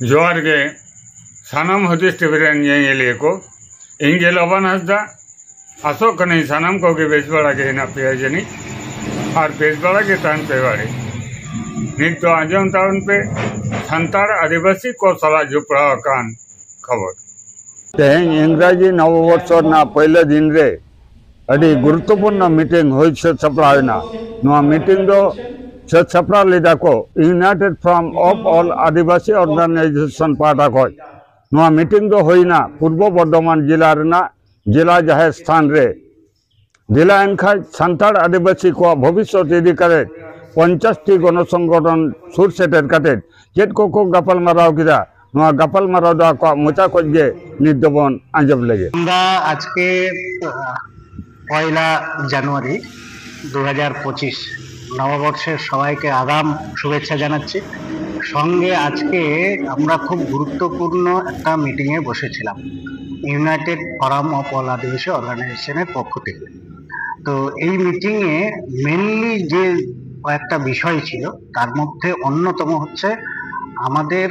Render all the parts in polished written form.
जोहार गे सानाम हदीस टीवी ᱧᱮᱧᱮᱞᱤᱭᱟᱹ को ᱤᱧ ᱜᱮ ᱞᱚᱵᱟᱱ ᱦᱟᱸᱥᱫᱟ ᱟᱥᱚᱜ ᱠᱟᱹᱱᱟᱹᱧ ᱥᱟᱱᱟᱢ ᱠᱚᱜᱮ ᱵᱮᱥ ᱵᱟᱲᱟ ᱜᱮ ᱦᱮᱱᱟᱜ ᱯᱮᱭᱟ ᱡᱟᱹᱱᱤᱡ ᱟᱨ ᱵᱮᱥ ᱵᱟᱲᱟ ᱜᱮ ᱛᱟᱦᱮᱱ ᱯᱮ ᱵᱟᱲᱮ ᱱᱤᱛ ᱫᱚ ᱟᱸᱡᱚᱢ ᱛᱟᱵᱚᱱ ᱯᱮ ᱥᱟᱱᱛᱟᱲ ᱟᱹᱫᱤᱵᱟᱹᱥᱤ ᱠᱚ ᱥᱟᱞᱟᱜ ᱡᱚᱯᱲᱟᱣ ᱟᱠᱟᱱ खबर तेहें इंग्राजी नववर्षर पहले दिन रे अड़ी गुरुत्वपूर्ण मीटिंग हुई सत सपड़ाना मीटिंग दो सत सपड़ा लेदा को United Forum of All Adivasi Organisation पाटा को मीटिंग दो होइना पूर्व बर्धमान जिला रेना जिला जाहे स्थान रे जिला एनखा सान्ताड़ आदिवासी को भविष्य इदी करे 50 टी गणसंगठन सुर सेटेर काटे चेत को गपल माराव किदा गपल माराव दा को मोचा को जे निदबन आंजब लगे আমরা আজকে পয়লা জানুয়ারি 2025 নববর্ষের সবাইকে আগাম শুভেচ্ছা জানাচ্ছি। সঙ্গে আজকে আমরা খুব গুরুত্বপূর্ণ একটা মিটিংয়ে বসেছিলাম ইউনাইটেড ফোরাম অফ অল আদিবাসী অর্গানাইজেশনের পক্ষ থেকে। তো এই মিটিংয়ে মেনলি যে কয়েকটা বিষয় ছিল তার মধ্যে অন্যতম হচ্ছে আমাদের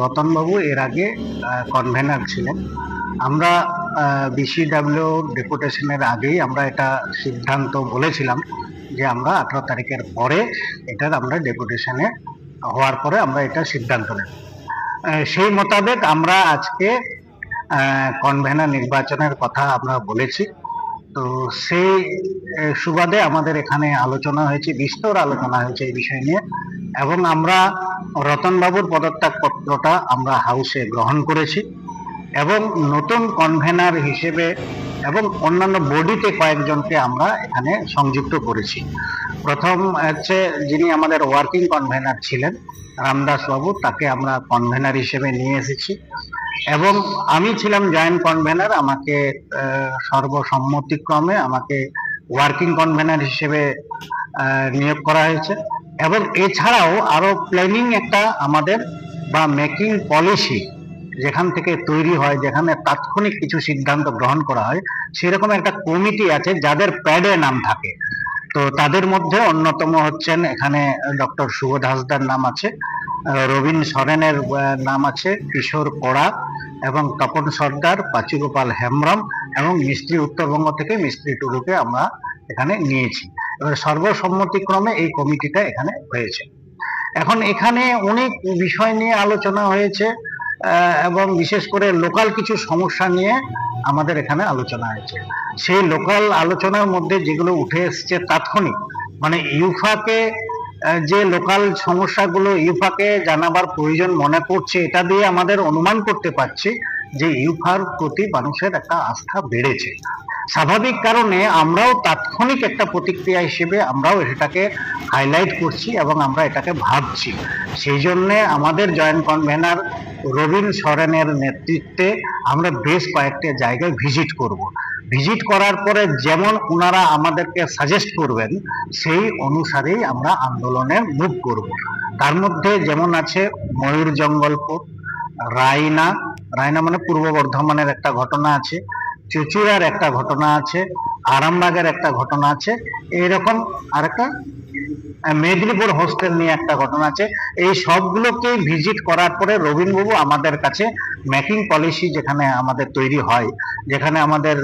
রতনবাবু এর আগে কনভেনার ছিলেন। আমরা বিসিডাব্লিউ ডেপুটেশনের আগেই আমরা এটা সিদ্ধান্ত বলেছিলাম যে আমরা 18 তারিখের পরে এটার আমরা ডেপুটেশনে হওয়ার পরে আমরা এটা সিদ্ধান্ত নেব। সেই মোতাবেক আমরা আজকে কনভেনার নির্বাচনের কথা আমরা বলেছি। তো সেই সুবাদে আমাদের এখানে আলোচনা হয়েছে, বিস্তর আলোচনা হয়েছে এই বিষয় নিয়ে, এবং আমরা রতনবাবুর পদত্যাগ পত্রটা আমরা হাউসে গ্রহণ করেছি এবং নতুন কনভেনার হিসেবে এবং অন্যান্য বডিতে কয়েকজনকে আমরা এখানে সংযুক্ত করেছি। প্রথম হচ্ছে যিনি আমাদের ওয়ার্কিং কনভেনার ছিলেন রামদাস বাবু, তাকে আমরা কনভেনার হিসেবে নিয়ে এসেছি এবং আমি ছিলাম জয়েন্ট কনভেনার, আমাকে সর্বসম্মতিক্রমে আমাকে ওয়ার্কিং কনভেনার হিসেবে নিয়োগ করা হয়েছে। এবং এছাড়াও আরো প্ল্যানিং একটা আমাদের বা মেকিং পলিসি যেখান থেকে তৈরি হয়, যেখানে তাৎক্ষণিক কিছু সিদ্ধান্ত গ্রহণ করা হয়, সেরকম একটা কমিটি আছে যাদের প্যাডে নাম থাকে। তো তাদের মধ্যে অন্যতম হচ্ছেন এখানে ডক্টর সুবোধ হাসদার নাম আছে, রবীন সরেনের নাম আছে, কিশোর কোড়া এবং তপন সর্দার, পাচুগোপাল হেমব্রম এবং মিস্ত্রি উত্তরবঙ্গ থেকে মিস্ত্রি টুডুকে আমরা এখানে নিয়েছি। এবার সর্বসম্মতিক্রমে এই কমিটিটা এখানে হয়েছে। এখন এখানে অনেক বিষয় নিয়ে আলোচনা হয়েছে এবং বিশেষ করে লোকাল কিছু সমস্যা নিয়ে আমাদের এখানে আলোচনা হয়েছে। সেই লোকাল আলোচনার মধ্যে যেগুলো উঠে এসছে তাৎক্ষণিক, মানে ইউফাকে যে লোকাল সমস্যাগুলো ইউফাকে জানাবার প্রয়োজন মনে করছে, এটা দিয়ে আমাদের অনুমান করতে পারছি যে ইউফার প্রতি মানুষের একটা আস্থা বেড়েছে। স্বাভাবিক কারণে আমরাও তাৎক্ষণিক একটা প্রতিক্রিয়া হিসেবে আমরাও এটাকে হাইলাইট করছি এবং আমরা এটাকে ভাবছি। সেই জন্যে আমাদের জয়েন্ট কনভেনার রবীন সরেনের নেতৃত্বে আমরা বেশ কয়েকটা জায়গায় ভিজিট করব। ভিজিট করার পরে যেমন ওনারা আমাদেরকে সাজেস্ট করবেন সেই অনুসারেই আমরা আন্দোলনে মুভ করব। তার মধ্যে যেমন আছে ময়ূর জঙ্গলপুর, রায়না মানে পূর্ব বর্ধমানের একটা ঘটনা আছে, চুচুড়ার একটা ঘটনা আছে, আরামবাগের একটা ঘটনা আছে, এইরকম আরেকটা মেদিনীপুর হোস্টেল নিয়ে একটা ঘটনা আছে। এই সবগুলোকে ভিজিট করার পরে রবীনবাবু আমাদের কাছে মেকিং পলিসি যেখানে আমাদের তৈরি হয়, যেখানে আমাদের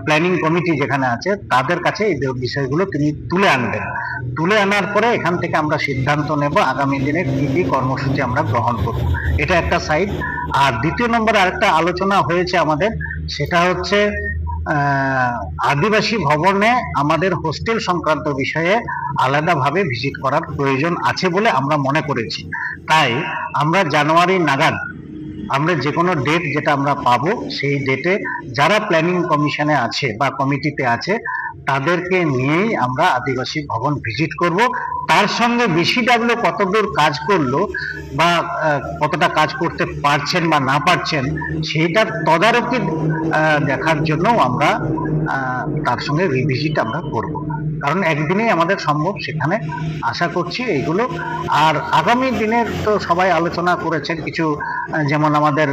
প্ল্যানিং কমিটি যেখানে আছে, তাদের কাছে এই বিষয়গুলো তিনি তুলে আনবেন। তুলে আনার পরে এখান থেকে আমরা সিদ্ধান্ত নেব আগামী দিনে কি কি কর্মসূচি আমরা গ্রহণ করব। এটা একটা সাইড। আর দ্বিতীয় নম্বরে আরেকটা আলোচনা হয়েছে আমাদের, সেটা হচ্ছে আদিবাসী ভবনে আমাদের হোস্টেল সংক্রান্ত বিষয়ে আলাদাভাবে ভিজিট করার প্রয়োজন আছে বলে আমরা মনে করেছি। তাই আমরা জানুয়ারি নাগাদ আমরা যে কোনো ডেট যেটা আমরা পাবো সেই ডেটে যারা প্ল্যানিং কমিশনে আছে বা কমিটিতে আছে তাদেরকে নিয়েই আমরা আদিবাসী ভবন ভিজিট করব। তার সঙ্গে বিসিডাব্লিউ কতদূর কাজ করলো বা কতটা কাজ করতে পারছেন বা না পারছেন সেইটার তদারকি দেখার জন্য আমরা তার সঙ্গে রিভিজিট আমরা করব। কারণ একদিনেই আমাদের সম্ভব, সেখানে আশা করছি এইগুলো। আর আগামী দিনের তো সবাই আলোচনা করেছেন কিছু, যেমন আমাদের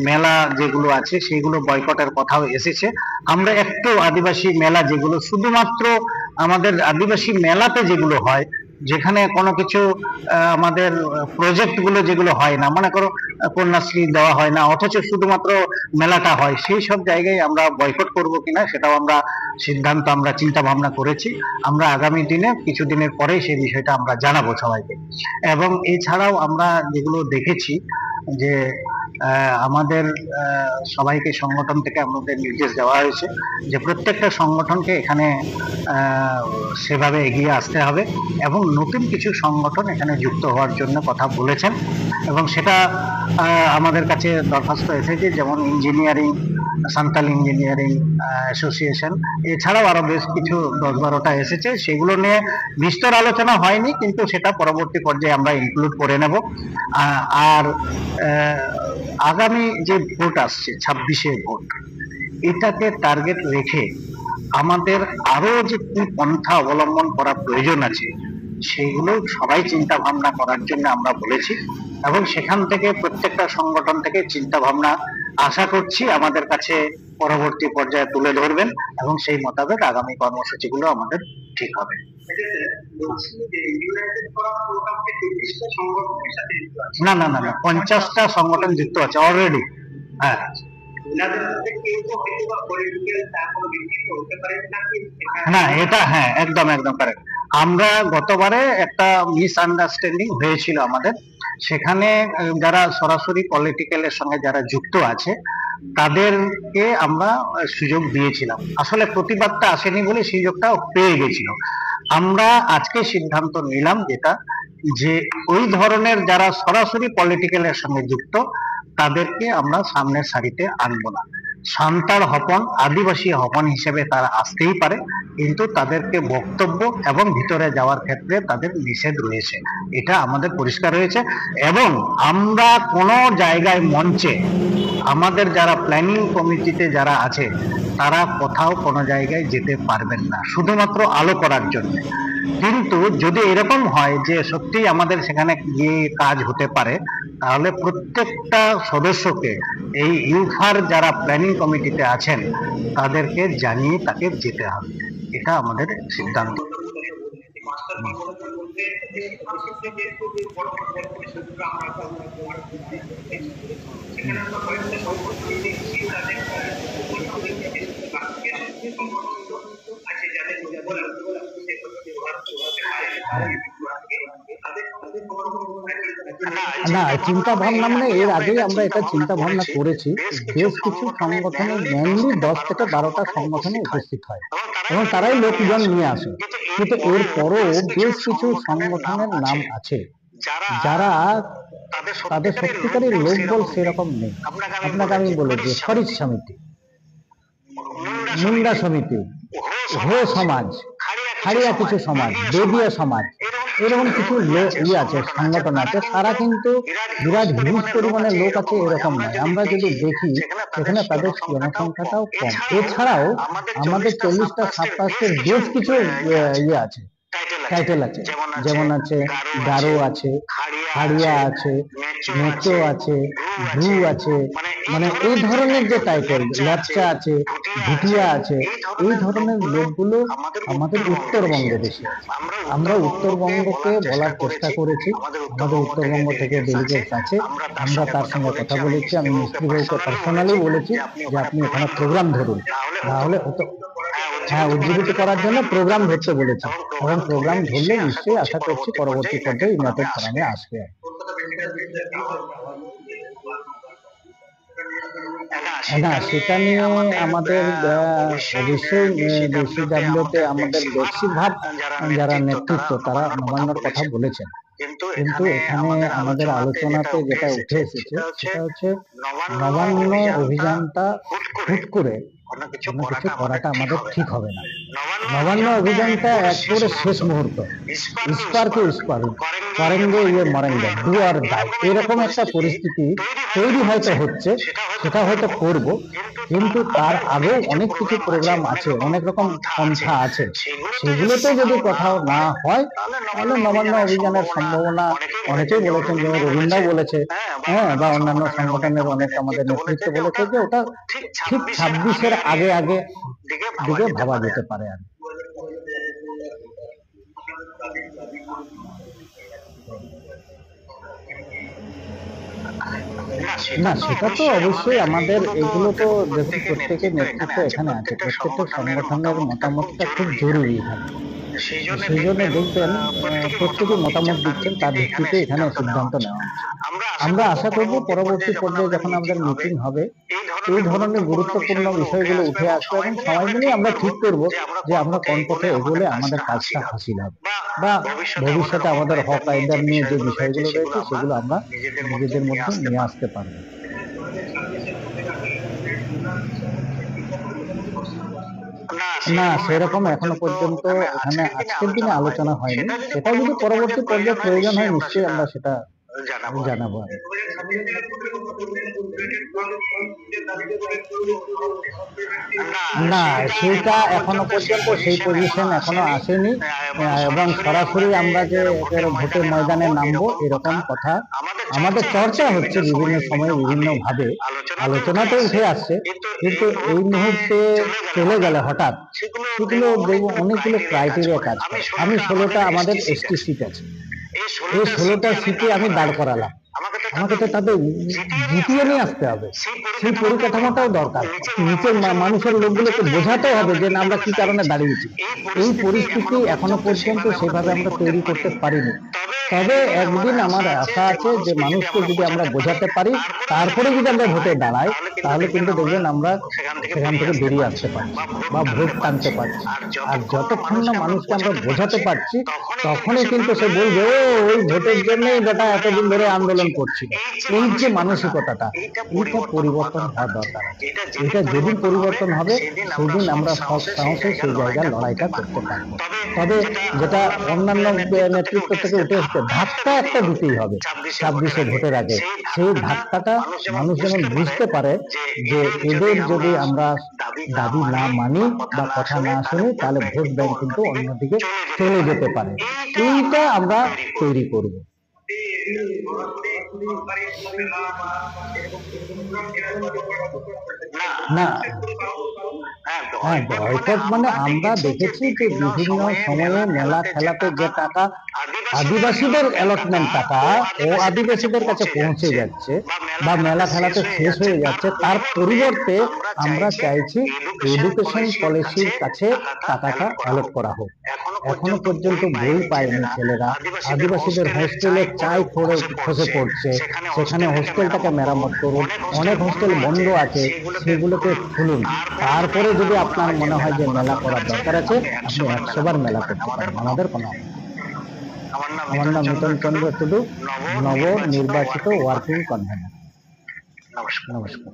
মেলা যেগুলো আছে সেগুলো বয়কটের কথাও এসেছে। আমরা একটু আদিবাসী মেলা যেগুলো শুধুমাত্র আমাদের আদিবাসী মেলাতে যেগুলো হয় যেখানে কোনো কিছু আমাদের প্রজেক্টগুলো যেগুলো হয় না, মনে করো কন্যাশ্রী দেওয়া হয় না, অথচ শুধুমাত্র মেলাটা হয়, সেই সব জায়গায় আমরা বয়কট করব কিনা সেটাও আমরা সিদ্ধান্ত, আমরা চিন্তা ভাবনা করেছি। আমরা আগামী দিনে কিছুদিনের পরেই সেই বিষয়টা আমরা জানাবো সবাইকে। এবং এছাড়াও আমরা যেগুলো দেখেছি যে আমাদের সবাইকে সংগঠন থেকে আমাদের নির্দেশ দেওয়া হয়েছে যে প্রত্যেকটা সংগঠনকে এখানে সেভাবে এগিয়ে আসতে হবে এবং নতুন কিছু সংগঠন এখানে যুক্ত হওয়ার জন্য কথা বলেছেন এবং সেটা আমাদের কাছে দরখাস্ত এসেছে, যেমন ইঞ্জিনিয়ারিং, সান্তাল ইঞ্জিনিয়ারিং অ্যাসোসিয়েশন, এছাড়াও আরো বেশ কিছু 10-12টা এসেছে। সেগুলো নিয়ে বিস্তর আলোচনা হয়নি, কিন্তু সেটা পরবর্তী পর্যায়ে আমরা ইনক্লুড করে নেব। আর আগামী যে ভোট আসছে 26শে ভোট, এটাকে টার্গেট রেখে আমাদের আরো যে কি পন্থা অবলম্বন করা প্রয়োজন আছে সেইগুলো সবাই চিন্তা ভাবনা করার জন্য আমরা বলেছি এবং সেখান থেকে প্রত্যেকটা সংগঠন থেকে চিন্তা ভাবনা আশা করছি আমাদের কাছে পরবর্তী পর্যায়ে তুলে ধরবেন এবং সেই মোতাবেক আগামী কর্মসূচিগুলো আমাদের ঠিক হবে। না না না না 50টা সংগঠন যুক্ত আছে অলরেডি। হ্যাঁ, না এটা হ্যাঁ একদম একদম কারেক্ট। আমরা গতবারে একটা মিসআন্ডারস্ট্যান্ডিং হয়েছিল আমাদের, সেখানে যারা সরাসরি পলিটিক্যালের সঙ্গে যারা যুক্ত আছে তাদেরকে আমরা সুযোগ দিয়েছিলাম, আসলে প্রতিবাদটা আসেনি বলে সুযোগটা পেয়ে গেছিল। আমরা আজকে সিদ্ধান্ত নিলাম যেটা, যে ওই ধরনের যারা সরাসরি পলিটিক্যালের সঙ্গে যুক্ত তাদেরকে আমরা সামনের সারিতে আনবো না। সান্তাল হপন, আদিবাসী হপন হিসেবে তারা আসতেই পারে, কিন্তু তাদেরকে বক্তব্য এবং ভিতরে যাওয়ার ক্ষেত্রে তাদের নিষেধ রয়েছে, এটা আমাদের পরিষ্কার হয়েছে। এবং আমরা কোনো জায়গায় মঞ্চে আমাদের যারা প্ল্যানিং কমিটিতে যারা আছে তারা কোথাও কোনো জায়গায় যেতে পারবেন না, শুধুমাত্র আলো করার জন্য। কিন্তু যদি এরকম হয় যে সত্যি আমাদের সেখানে গিয়ে কাজ হতে পারে, তাহলে প্রত্যেকটা সদস্যকে এই ইউফার যারা প্ল্যানিং কমিটিতে আছেন তাদেরকে জানিয়ে তাকে যেতে হবে, এটা আমাদের সিদ্ধান্ত। না, চিন্তা ভাবনা মানে এর আগেই আমরা এটা চিন্তা ভাবনা করেছি। বেশ কিছু সংগঠনে মেনলি 10 থেকে 12টা সংগঠনে উপস্থিত হয় এবং তারাই লোকজন নিয়ে আসে, কিন্তু এর পরও বেশ কিছু সংগঠনের নাম আছে যারা তাদের সত্যিকারের লোকবল সেরকম নেই। আপনাকে আমি বলে দিই, ফরিদ সমিতি, মুন্ডা সমিতি, হো সমাজ, খাড়িয়া কিছু সমাজ, দেবীয় সমাজ, এরকম কিছু আছে, সংগঠন আছে। তারা কিন্তু বিরাট হিউজ পরিমাণে লোক আছে এরকম নয়। আমরা যদি দেখি সেখানে তাদের জনসংখ্যাটাও কম। এছাড়াও আমাদের 40টা সাবকাস্টের বেশ কিছু আছে, টাইটেল আছে, যেমন আছে গারো আছে, খাড়িয়া আছে, মেচো আছে, ব্রু আছে, মানে এই ধরনের যে টাইটেল, ল্যাপচা আছে, ভুটিয়া আছে, এই ধরনের লোকগুলো আমাদের উত্তরবঙ্গে বেশি। আমরা উত্তরবঙ্গকে বলার চেষ্টা করেছি, আমাদের উত্তরবঙ্গ থেকে ডেলিগেটস আছে, আমরা তার সঙ্গে কথা বলেছি। আমি মিস্ত্রি ভাইকে পার্সোনালি বলেছি যে আপনি এখানে প্রোগ্রাম ধরুন, তাহলে হ্যাঁ উজ্জীবিত করার জন্য প্রোগ্রাম ধরতে বলেছি এবং প্রোগ্রাম ধরলে নিশ্চয়ই আশা করছি পরবর্তী পর্যায়ে ইউনাইটেড ফোরামে আসবে। না, সেটা নিয়ে আমাদের অবশ্যই ডিসিডাব্লিউতে আমাদের বেশিরভাগ যারা নেতৃত্ব তারা নবান্নর কথা বলেছেন, কিন্তু এখানে আমাদের আলোচনাতে যেটা উঠে এসেছে সেটা হচ্ছে নবান্ন অভিযানটা হুট করে কোনো কিছু করাটা আমাদের ঠিক হবে না। নবান্ন অভিযানটা একেবারে শেষ মুহূর্ত, ইস্পারকে ইস্পার, করেঙ্গে ইয়ে মরেঙ্গে, ডু আর ডাই, এরকম একটা পরিস্থিতি তৈরি হয়তো হচ্ছে, সেটা হয়তো করব, কিন্তু তার আগেও অনেক কিছু প্রোগ্রাম আছে, অনেক রকম পন্থা আছে, সেগুলোতে যদি কোথাও না হয় তাহলে নবান্ন অভিযানের সম্ভাবনা, অনেকেই বলেছেন, যেমন রবীন্দ্র বলেছে, হ্যাঁ, বা অন্যান্য সংগঠনের অনেক আমাদের নেতৃত্ব বলেছে যে ওটা ঠিক 26-এর আগে দিকে ভাবা যেতে পারে। আর না, সেটা তো অবশ্যই আমাদের এগুলো তো দেখুন, প্রত্যেকের নেতৃত্ব এখানে আছে, প্রত্যেকটা সংগঠনের মতামতটা খুব জরুরি এখানে। সেই জন্য দেখবেন প্রত্যেকে মতামত দিচ্ছেন, তার ভিত্তিতে এখানে সিদ্ধান্ত নেওয়া হচ্ছে। আমরা আশা করব পরবর্তী পর্যায়ে যখন আমাদের মিটিং হবে এই ধরনের গুরুত্বপূর্ণ বিষয়গুলো উঠে আসবে এবং সবাই মিলে আমরা ঠিক করব যে আমরা কোন পথে এগোলে আমাদের কাজটা হাসিল হবে, বা ভবিষ্যতে আমাদের হক আইদার নিয়ে যে বিষয়গুলো রয়েছে সেগুলো আমরা নিজেদের মধ্যে নিয়ে আসতে পারবো। না, সেরকম এখনো পর্যন্ত এখানে আজকের দিনে আলোচনা হয়নি। সেটা যদি পরবর্তী পর্যায়ে প্রয়োজন হয় নিশ্চয়ই আমরা সেটা জানাবো। না, সেটা এখনো পর্যন্ত সেই পজিশন এখনো আসেনি, এবং সরাসরি আমরা যে ভোটের ময়দানে নামবো এরকম কথা আমাদের চর্চা হচ্ছে বিভিন্ন সময়ে বিভিন্ন ভাবে, আলোচনাতে উঠে আসছে, কিন্তু এই মুহূর্তে চলে গেলে হঠাৎ সেগুলো দেখবো অনেকগুলো ক্রাইটেরিয়া কাজ করে। আমি 16টা আমাদের এসটি সিট আছে, এই 16টা সিটে আমি দাঁড় করালাম, আমাকে তো তাদের জিতিয়ে নিয়ে আসতে হবে, সেই পরিকাঠামোটাও দরকার। নিচের মানুষের লোকগুলোকে বোঝাতে হবে যে আমরা কি কারণে দাঁড়িয়েছি। এই পরিস্থিতি এখনো পর্যন্ত সেভাবে আমরা তৈরি করতে পারিনি। তবে একদিন আমার আশা আছে যে মানুষকে যদি আমরা বোঝাতে পারি, তারপরে যদি আমরা ভোটে দাঁড়াই, তাহলে কিন্তু দেখবেন আমরা সেখান থেকে বেরিয়ে আসতে পারছি বা ভোট টানতে পারছি। আর যতক্ষণ না মানুষকে আমরা বোঝাতে পারছি তখনই কিন্তু সে বলবে ও ওই ভোটের জন্যই বেটা এতদিন ধরে আন্দোলন করছিল। এই যে মানসিকতাটা, এইটা পরিবর্তন হওয়া দরকার। এটা যেদিন পরিবর্তন হবে সেদিন আমরা সব সাহসে সেই জায়গায় লড়াইটা করতে পারবো। তবে যেটা অন্যান্য নেতৃত্ব থেকে উঠে আসছে, ধাক্কা একটা দিতেই হবে 26শে ভোটের আগে। সেই ধাক্কাটা মানুষ যেমন বুঝতে পারে যে এদের যদি আমরা দাবি না মানি বা কথা না শুনি তাহলে ভোট ব্যাংক কিন্তু অন্যদিকে চলে যেতে পারে। এইটা আমরা তৈরি করব। না, হ্যাঁ, বয়কট মানে আমরা দেখেছি যে বিভিন্ন সময়ে মেলা খেলাতে যে টাকা আদিবাসীদের অ্যালটমেন্ট টাকা ও আদিবাসীদের কাছে পৌঁছে যাচ্ছে বা মেলা খেলাতে শেষ হয়ে যাচ্ছে, তার পরিবর্তে আমরা চাইছি এডুকেশন পলিসির কাছে টাকাটা অ্যালট করা হোক। এখনো পর্যন্ত বই পায়নি ছেলেরা, আদিবাসীদের হোস্টেলে চাই খসে পড়ছে, সেখানে হোস্টেলটাকে মেরামত করুন। অনেক হোস্টেল বন্ধ আছে, সেগুলোকে খুলুন। তারপরে যদি আপনার মনে হয় যে মেলা করার দরকার আছে, আপনি 100 বার মেলা করতে পারেন, আমাদের কোনো। আমার নাম মিতন চন্দ্র টুডু, নব নির্বাচিত ওয়ার্কিং কনভেনর। নমস্কার।